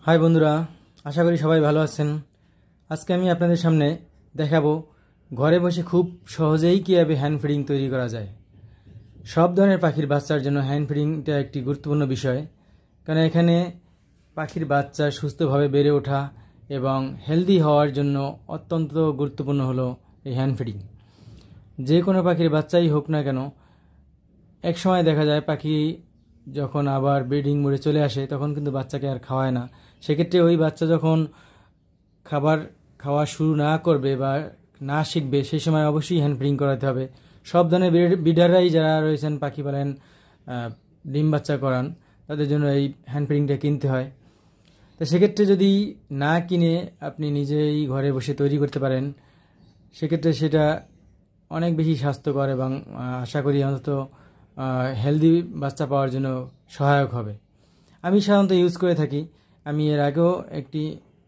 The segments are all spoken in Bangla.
হাই বন্ধুরা, আশা করি সবাই ভালো আছেন। আজকে আমি আপনাদের সামনে দেখাবো ঘরে বসে খুব সহজেই কীভাবে হ্যান্ড ফিডিং তৈরি করা যায়। সব ধরনের পাখির বাচ্চার জন্য হ্যান্ড ফিডিংটা একটি গুরুত্বপূর্ণ বিষয়, কারণ এখানে পাখির বাচ্চা সুস্থভাবে বেড়ে ওঠা এবং হেলদি হওয়ার জন্য অত্যন্ত গুরুত্বপূর্ণ হলো এই হ্যান্ড ফিডিং। যে কোনো পাখির বাচ্চাই হোক না কেন, এক সময় দেখা যায় পাখি যখন আবার ব্রিডিং মোডে চলে আসে তখন কিন্তু বাচ্চাকে আর খাওয়ায় না। সেক্ষেত্রে ওই বাচ্চা যখন খাবার খাওয়া শুরু না করবে বা না শিখবে, সেই সময় অবশ্যই হ্যান্ড ফিডিং করাতে হবে। সব ধরনের ব্রিডাররাই যারা রয়েছেন, পাখি পালেন, ডিম বাচ্চা করান, তাদের জন্য এই হ্যান্ড ফিডিংটা কিনতে হয়। তো সেক্ষেত্রে যদি না কিনে আপনি নিজেই ঘরে বসে তৈরি করতে পারেন, সেক্ষেত্রে সেটা অনেক বেশি স্বাস্থ্যকর এবং আশা করি অন্তত হেলদি বাচ্চা পাওয়ার জন্য সহায়ক হবে। আমি সাধারণত ইউজ করে থাকি। আমি এর আগেও একটি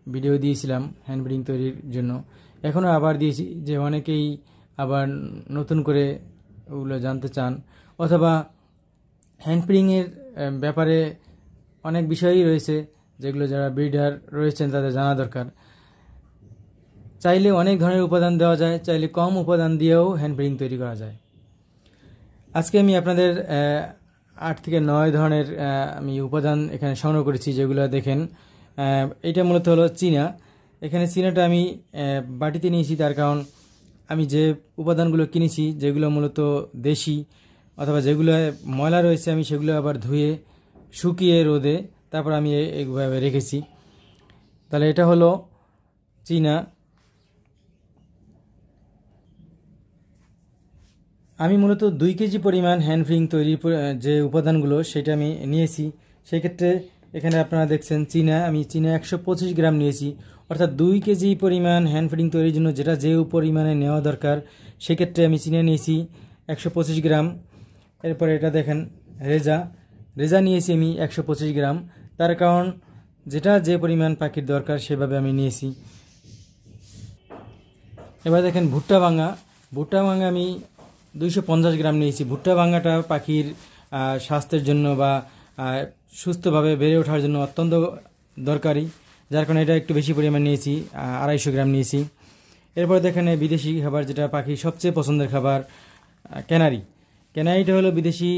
ভিডিও দিয়েছিলাম হ্যান্ড ফিডিং তৈরির জন্য, এখনও আবার দিয়েছি, যে অনেকেই আবার নতুন করে ওগুলো জানতে চান, অথবা হ্যান্ড ফিডিংয়ের ব্যাপারে অনেক বিষয়ই রয়েছে যেগুলো যারা ব্রিডার রয়েছেন তাদের জানা দরকার। চাইলে অনেক ধরনের উপাদান দেওয়া যায়, চাইলে কম উপাদান দিয়েও হ্যান্ড ফিডিং তৈরি করা যায়। আজকে আমি আপনাদের 8 থেকে 9 ধরনের আমি উপাদান এখানে সংগ্রহ করেছি, যেগুলো দেখেন। এটা মূলত হলো চীনা। এখানে চীনাটা আমি বাটিতে নিয়েছি, তার কারণ আমি যে উপাদানগুলো কিনেছি যেগুলো মূলত দেশি অথবা যেগুলো ময়লা রয়েছে, আমি সেগুলো আবার ধুয়ে শুকিয়ে রোদে তারপর আমি এইভাবে রেখেছি। তাহলে এটা হলো চীনা। আমি মূলত 2 কেজি পরিমাণ হ্যান্ড ফিডিং তৈরির যে উপাদানগুলো সেটা আমি নিয়েছি। সেক্ষেত্রে এখানে আপনারা দেখছেন চীনা, আমি চীনা 125 গ্রাম নিয়েছি। অর্থাৎ 2 কেজি পরিমাণ হ্যান্ড ফিডিং তৈরির জন্য যেটা যে পরিমাণে নেওয়া দরকার, সেক্ষেত্রে আমি চীনা নিয়েছি 125 গ্রাম। এরপরে এটা দেখেন রেজা নিয়েছি আমি 125 গ্রাম, তার কারণ যেটা যে পরিমাণ পাখির দরকার সেভাবে আমি নিয়েছি। এবার দেখেন ভুট্টা ভাঙা আমি 250 গ্রাম নিয়েছি। ভুট্টা ভাঙাটা পাখির স্বাস্থ্যের জন্য বা সুস্থভাবে বেড়ে ওঠার জন্য অত্যন্ত দরকারি, যার কারণে এটা একটু বেশি পরিমাণ নিয়েছি, 250 গ্রাম নিয়েছি। এরপর দেখেন বিদেশি খাবার, যেটা পাখির সবচেয়ে পছন্দের খাবার, ক্যানারিটা হলো বিদেশি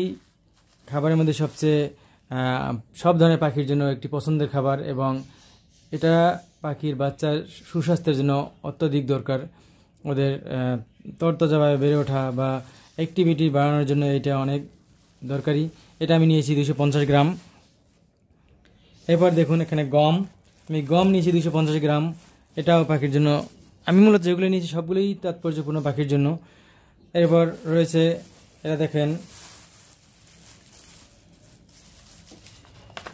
খাবারের মধ্যে সবচেয়ে সব ধরনের পাখির জন্য একটি পছন্দের খাবার, এবং এটা পাখির বাচ্চার সুস্বাস্থ্যের জন্য অত্যধিক দরকার। ওদের তরতাজাভাবে বেড়ে ওঠা বা অ্যাক্টিভিটি বাড়ানোর জন্য এটা অনেক দরকারি। এটা আমি নিয়েছি 250 গ্রাম। এরপর দেখুন এখানে আমি গম নিয়েছি 250 গ্রাম। এটাও পাখির জন্য, আমি মূলত যেগুলো নিয়েছি সবগুলোই তাৎপর্যপূর্ণ পাখির জন্য। এরপর রয়েছে এটা দেখেন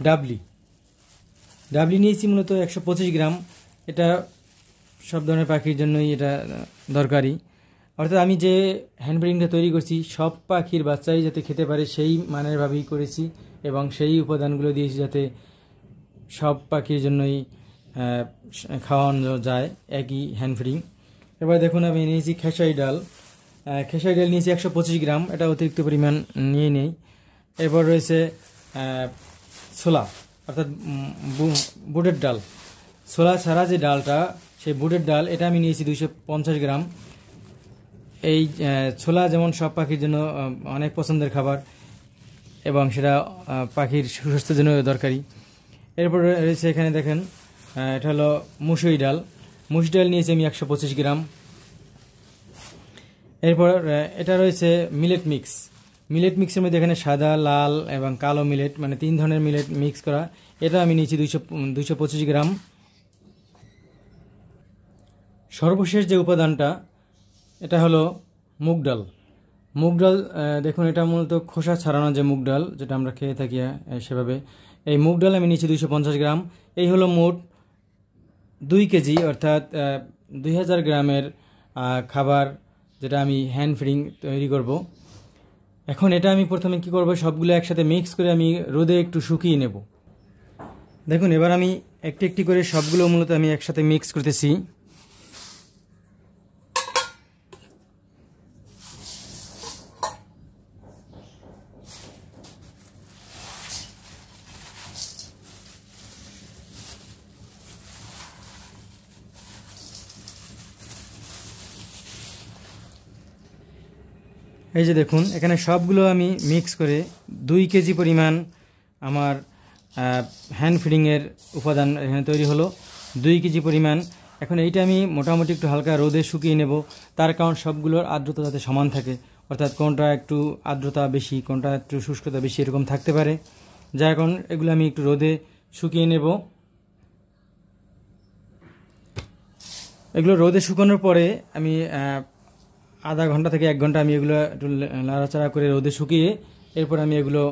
ডাবলি নিয়েছি মূলত 125 গ্রাম। এটা সব ধরনের পাখির জন্যই এটা দরকারি। অর্থাৎ আমি যে হ্যান্ড ফিডিংটা তৈরি করছি সব পাখির বাচ্চাই যাতে খেতে পারে সেই মানের ভাবেই করেছি, এবং সেই উপাদানগুলো দিয়েছি যাতে সব পাখির জন্যই খাওয়ানো যায় একই হ্যান্ড ফিডিং। এবার দেখুন আমি নিয়েছি খেসারি ডাল নিয়েছি 125 গ্রাম, এটা অতিরিক্ত পরিমাণ নিয়ে নেই। এরপর রয়েছে ছোলা, অর্থাৎ বুটের ডাল। ছোলা ছাড়া যে ডালটা, সেই বুটের ডাল, এটা আমি নিয়েছি 250 গ্রাম। এই ছোলা যেমন সব পাখির জন্য অনেক পছন্দের খাবার, এবং সেটা পাখির সুস্বাস্থ্যের জন্য দরকারি। এরপর রয়েছে এখানে দেখেন এটা হলো মুসুরি ডাল নিয়েছি আমি 125 গ্রাম। এরপর এটা রয়েছে মিলেট মিক্সের মধ্যে এখানে সাদা, লাল এবং কালো মিলেট, মানে 3 ধরনের মিলেট মিক্স করা, এটা আমি নিয়েছি 225 গ্রাম। সর্বশেষ যে উপাদানটা, এটা হলো মুগ ডাল। দেখুন এটা মূলত খোসা ছাড়ানো যে মুগ ডাল, যেটা আমরা খেয়ে থাকি সেভাবে। এই মুগ ডাল আমি নিয়েছি 250 গ্রাম। এই হলো মোট 2 কেজি, অর্থাৎ 2000 গ্রামের খাবার, যেটা আমি হ্যান্ড ফিডিং তৈরি করব। এখন এটা আমি প্রথমে কি করব, সবগুলো একসাথে মিক্স করে আমি রোদে একটু শুকিয়ে নেব। দেখুন এবার আমি একটি একটি করে সবগুলো মূলত আমি একসাথে মিক্স করতেছি। এই যে দেখুন, এখানে সবগুলো আমি মিক্স করে 2 কেজি পরিমাণ আমার হ্যান্ড ফিডিংয়ের উপাদান এখানে তৈরি হলো। 2 কেজি পরিমাণ। এখন এইটা আমি মোটামুটি একটু হালকা রোদে শুকিয়ে নেব, তার কারণ সবগুলোর আর্দ্রতা যাতে সমান থাকে, অর্থাৎ কোনটা একটু আর্দ্রতা বেশি, কোনটা একটু শুষ্কতা বেশি, এরকম থাকতে পারে। যা এখন এগুলো আমি একটু রোদে শুকিয়ে নেব। এগুলো রোদে শুকানোর পরে আমি আধা ঘন্টা থেকে 1 ঘন্টা আমি এগুলো একটু নাড়াচাড়া করে রোদে শুকিয়ে এরপর আমি এগুলো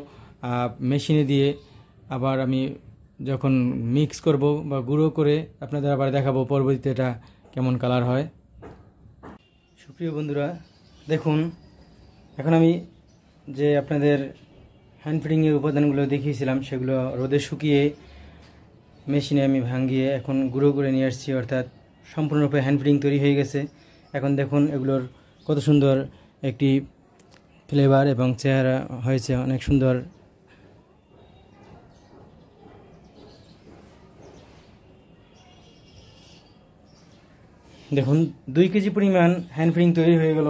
মেশিনে দিয়ে আবার আমি যখন মিক্স করব বা গুঁড়ো করে আপনাদের আবার দেখাবো পরবর্তীতে এটা কেমন কালার হয়। সুপ্রিয় বন্ধুরা, দেখুন এখন আমি যে আপনাদের হ্যান্ড ফিডিংয়ের উপাদানগুলো দেখিয়েছিলাম সেগুলো রোদে শুকিয়ে মেশিনে আমি ভাঙিয়ে এখন গুঁড়ো করে নিয়ে আসছি, অর্থাৎ সম্পূর্ণরূপে হ্যান্ড ফিডিং তৈরি হয়ে গেছে। এখন দেখুন এগুলোর কত সুন্দর একটি ফ্লেভার এবং চেহারা হয়েছে, অনেক সুন্দর। দেখুন 2 কেজি পরিমাণ হ্যান্ড ফিডিং তৈরি হয়ে গেল,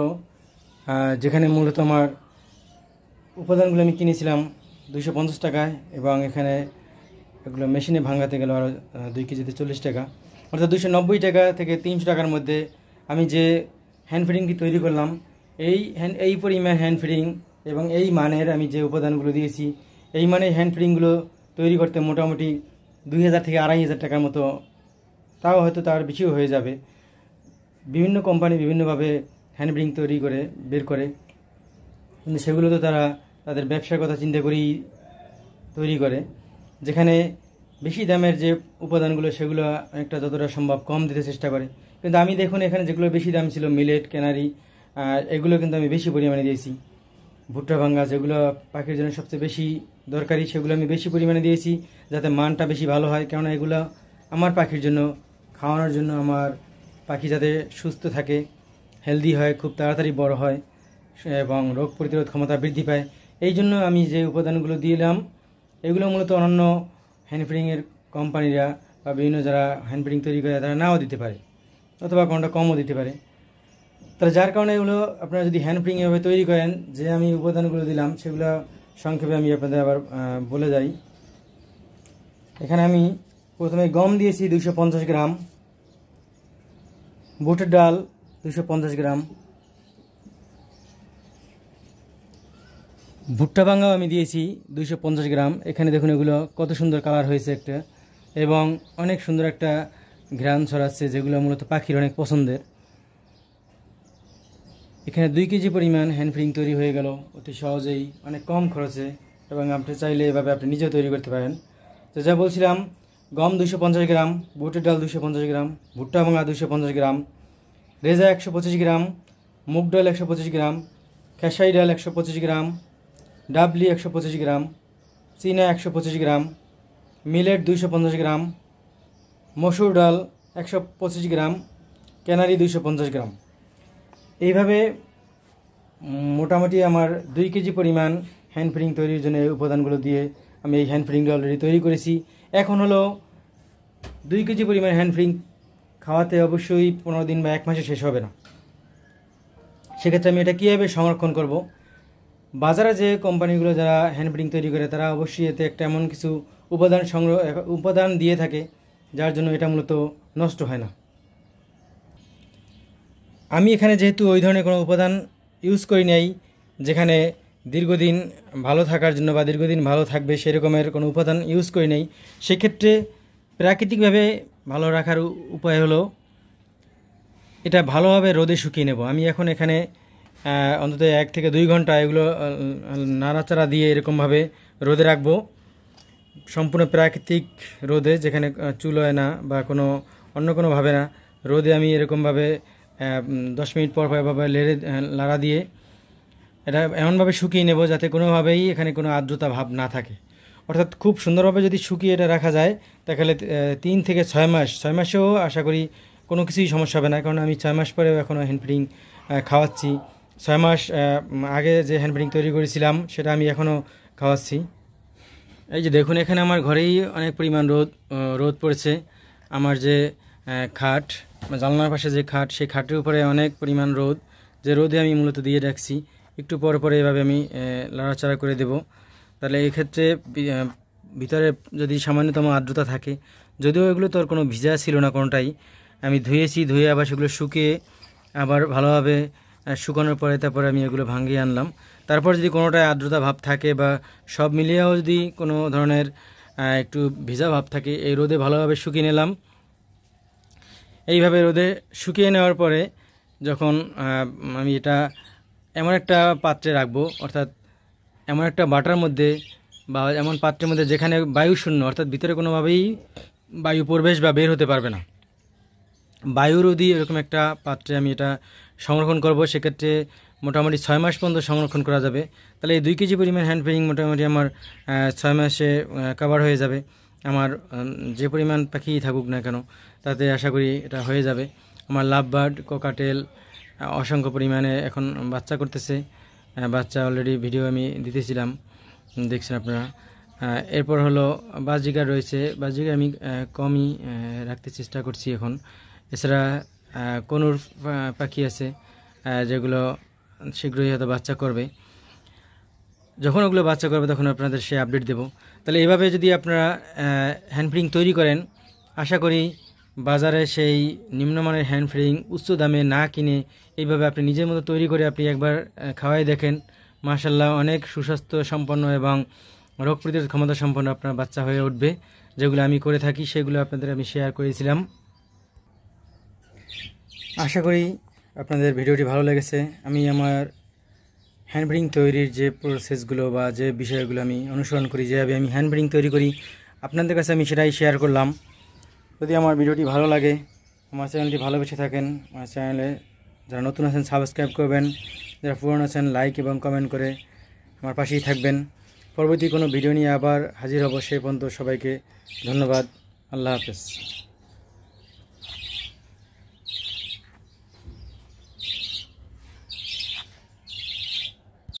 যেখানে মূলত আমার উপাদানগুলো আমি কিনেছিলাম 250 টাকায় এবং এখানে এগুলো মেশিনে ভাঙাতে গেল আরও 2 কেজিতে 40 টাকা, অর্থাৎ 290 টাকা থেকে 300 টাকার মধ্যে আমি যে হ্যান্ড ফিডিংটি তৈরি করলাম, এই পরিমাণ হ্যান্ড ফিডিং এবং এই মানের আমি যে উপাদানগুলো দিয়েছি, এই মানের হ্যান্ড ফিডিংগুলো তৈরি করতে মোটামুটি 2000 থেকে 2500 টাকার মতো, তাও হয়তো তার বেশিও হয়ে যাবে। বিভিন্ন কোম্পানি বিভিন্নভাবে হ্যান্ড ফিডিং তৈরি করে বের করে, কিন্তু সেগুলো তো তারা তাদের ব্যবসার কথা চিন্তা করেই তৈরি করে, যেখানে বেশি দামের যে উপাদানগুলো সেগুলো অনেকটা যতটা সম্ভব কম দিতে চেষ্টা করে। কিন্তু আমি দেখুন এখানে যেগুলো বেশি দাম ছিল, মিলেট, ক্যানারি, এগুলো কিন্তু আমি বেশি পরিমাণে দিয়েছি। ভুট্টা ভাঙ্গা যেগুলো পাখির জন্য সবচেয়ে বেশি দরকারি, সেগুলো আমি বেশি পরিমাণে দিয়েছি যাতে মানটা বেশি ভালো হয়, কেননা এগুলো আমার পাখির জন্য খাওয়ানোর জন্য, আমার পাখি যাতে সুস্থ থাকে, হেলদি হয়, খুব তাড়াতাড়ি বড় হয় এবং রোগ প্রতিরোধ ক্ষমতা বৃদ্ধি পায়। এই জন্য আমি যে উপাদানগুলো দিলাম এগুলো মূলত অন্যান্য হ্যান্ড ফিডিংয়ের কোম্পানিরা বা বিভিন্ন যারা হ্যান্ড ফিডিং তৈরি করে তারা নাও দিতে পারে, অথবা কোনটা কমও দিতে পারে। তাহলে যার কারণে এগুলো আপনারা যদি হ্যান্ড ফিডিং এভাবে তৈরি করেন, যে আমি উপাদানগুলো দিলাম সেগুলো সংক্ষেপে আমি আপনাদের আবার বলে যাই। এখানে আমি প্রথমে গম দিয়েছি 250 গ্রাম, বুটের ডাল 250 গ্রাম, ভুট্টা ভাঙ্গাও আমি দিয়েছি 250 গ্রাম। এখানে দেখুন এগুলো কত সুন্দর কালার হয়েছে একটা, এবং অনেক সুন্দর একটা ঘ্রাণ ছড়াচ্ছে, যেগুলো মূলত পাখির অনেক পছন্দের। এখানে 2 কেজি পরিমাণ হ্যান্ড ফিডিং তৈরি হয়ে গেল অতি সহজেই, অনেক কম খরচে, এবং আপনি চাইলে এভাবে আপনি নিজেও তৈরি করতে পারেন। তো যা বলছিলাম, গম 250 গ্রাম, বুটের ডাল 250 গ্রাম, ভুট্টা ভাঙ্গা 250 গ্রাম, রেজা 125 গ্রাম, মুগ ডাল 125 গ্রাম, খেসারি ডাল 125 গ্রাম, ডাবলি 125 গ্রাম, চীনা 125 গ্রাম, মিলেট 250 গ্রাম, মসুর ডাল 125 গ্রাম, ক্যানারি 250 গ্রাম। এইভাবে মোটামুটি আমার 2 কেজি পরিমাণ হ্যান্ড ফিডিং তৈরির জন্য এই উপাদানগুলো দিয়ে আমি এই হ্যান্ড ফিডিংটা অলরেডি তৈরি করেছি। এখন হলো 2 কেজি পরিমাণ হ্যান্ড ফিডিং খাওয়াতে অবশ্যই 15 দিন বা 1 মাসে শেষ হবে না। সেক্ষেত্রে আমি এটা কীভাবে সংরক্ষণ করব? বাজারে যে কোম্পানিগুলো যারা হ্যান্ড ফিডিং তৈরি করে তারা অবশ্যই এতে একটা এমন কিছু উপাদান দিয়ে থাকে যার জন্য এটা মূলত নষ্ট হয় না। আমি এখানে যেহেতু ওই ধরনের কোনো উপাদান ইউজ করি নাই, যেখানে দীর্ঘদিন ভালো থাকার জন্য বা দীর্ঘদিন ভালো থাকবে সেরকমের কোনো উপাদান ইউজ করি নাই, সেক্ষেত্রে প্রাকৃতিকভাবে ভালো রাখার উপায় হলো এটা ভালোভাবে রোদে শুকিয়ে নেব। আমি এখন এখানে অন্তত 1 থেকে 2 ঘন্টা এগুলো নাড়াচাড়া দিয়ে এরকমভাবে রোদে রাখবো, সম্পূর্ণ প্রাকৃতিক রোদে, যেখানে চুলোয় না বা কোনো অন্য কোনোভাবে না, রোদে আমি এরকমভাবে 10 মিনিট পর এভাবে লাড়া দিয়ে এটা এমনভাবে শুকিয়ে নেব যাতে কোনোভাবেই এখানে কোনো আর্দ্রতা ভাব না থাকে। অর্থাৎ খুব সুন্দরভাবে যদি শুকিয়ে এটা রাখা যায় তাহলে 3 থেকে 6 মাস, 6 মাসেও আশা করি কোনো কিছুই সমস্যা হবে না, কারণ আমি 6 মাস পরেও এখনও হ্যান্ড ফিডিং খাওয়াচ্ছি। 6 মাস আগে যে হ্যান্ড ফিডিং তৈরি করেছিলাম সেটা আমি এখনও খাওয়াচ্ছি। এই যে দেখুন এখানে আমার ঘরেই অনেক পরিমাণ রোদ পড়েছে। আমার যে খাট, জানলার পাশে যে খাট, সেই খাটের উপরে অনেক পরিমাণ রোদ, যে রোদে আমি মূলত দিয়ে রাখছি। একটু পর পরে এভাবে আমি নাড়াচাড়া করে দেব। তাহলে এই ক্ষেত্রে ভিতরে যদি সামান্যতম আর্দ্রতা থাকে, যদিও এগুলো তো আর কোনো ভিজা ছিল না কোনোটাই, আমি ধুয়ে আবার সেগুলো শুকিয়ে আবার ভালোভাবে শুকানোর পরে তারপরে আমি এগুলো ভাঙিয়ে আনলাম। তারপর যদি কোনোটায় আর্দ্রতা ভাব থাকে বা সব মিলিয়েও যদি কোনো ধরনের একটু ভিজা ভাব থাকে, এই রোদে ভালোভাবে শুকিয়ে নিলাম। এইভাবে রোদে শুকিয়ে নেওয়ার পরে যখন আমি এটা এমন একটা পাত্রে রাখবো, অর্থাৎ এমন একটা বাটার মধ্যে বা এমন পাত্রের মধ্যে যেখানে বায়ু শূন্য, অর্থাৎ ভিতরে কোনোভাবেই বায়ু প্রবেশ বা বের হতে পারবে না, বায়ুরোধী এরকম একটা পাত্রে আমি এটা সংরক্ষণ করব। সেক্ষেত্রে মোটামুটি 6 মাস পর্যন্ত সংরক্ষণ করা যাবে। তাহলে এই 2 কেজি পরিমাণ হ্যান্ড ফিডিং মোটামুটি আমার 6 মাসে কভার হয়ে যাবে। আমার যে পরিমাণ পাখি থাকুক না কেন তাতে আশা করি এটা হয়ে যাবে। আমার লাভ বার্ড, ককাটেল অসংখ্য পরিমাণে এখন বাচ্চা করতেছে। বাচ্চা অলরেডি ভিডিও আমি দিতেছিলাম, দেখছেন আপনারা। এরপর হলো বাজিকার রয়েছে, বাজিকার আমি কমই রাখতে চেষ্টা করছি এখন। এছাড়া কনুর পাখি আছে যেগুলো শীঘ্রই হয়তো বাচ্চা করবে। যখন ওগুলো বাচ্চা করবে তখন আপনাদের সে আপডেট দেব। তাহলে এইভাবে যদি আপনারা হ্যান্ড ফিডিং তৈরি করেন, আশা করি বাজারে সেই নিম্নমানের হ্যান্ড ফিডিং উচ্চ দামে না কিনে এইভাবে আপনি নিজের মতো তৈরি করে আপনি একবার খাওয়াই দেখেন, মাশাআল্লাহ অনেক সুস্বাস্থ্য সম্পন্ন এবং রোগ প্রতিরোধ ক্ষমতা সম্পন্ন আপনার বাচ্চা হয়ে উঠবে। যেগুলো আমি করে থাকি সেগুলো আপনাদের আমি শেয়ার করেছিলাম। আশা করি আপনাদের ভিডিওটি ভালো লেগেছে। আমি আমার হ্যান্ড ফিডিং তৈরির যে প্রসেসগুলো বা যে বিষয়গুলো আমি অনুসরণ করি, যেভাবে আমি হ্যান্ড ফিডিং তৈরি করি আপনাদের কাছে আমি সেটাই শেয়ার করলাম। যদি আমার ভিডিওটি ভালো লাগে, আমার চ্যানেলটি ভালোবেসে থাকেন, আমার চ্যানেলে যারা নতুন আছেন সাবস্ক্রাইব করবেন, যারা পুরনো আছেন লাইক এবং কমেন্ট করে আমার পাশেই থাকবেন। পরবর্তী কোনো ভিডিও নিয়ে আবার হাজির হব। সেই পর্যন্ত সবাইকে ধন্যবাদ। আল্লাহ হাফেজ।